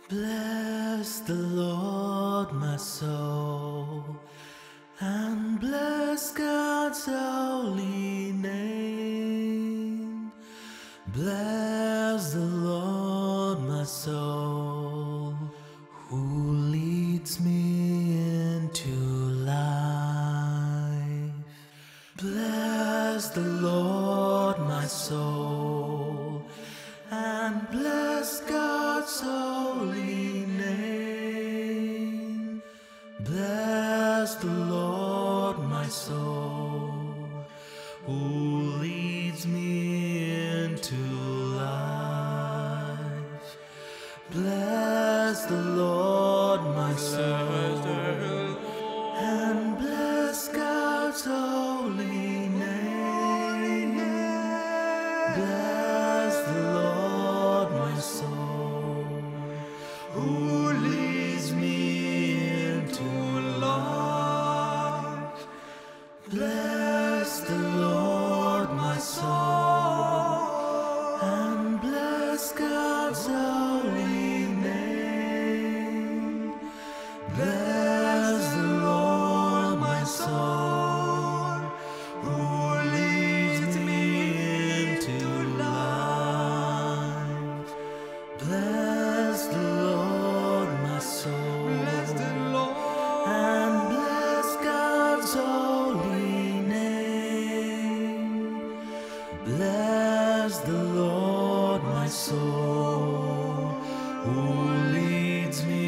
Bless the Lord, my soul, and bless God's holy name. Bless the Lord, my soul, who leads me into life. Bless the Lord, my soul, and bless God's holy name. Bless the Lord, my soul, who leads me into life. Bless the Lord, my soul, and bless God's holy name. Bless the Lord, my soul, who leads me into life. Bless the Lord, my soul, and bless God's holy name. Bless the Lord, my soul, who leads me into life. Bless the Lord, my soul, and bless God's holy name. Bless the Lord, my soul, who leads me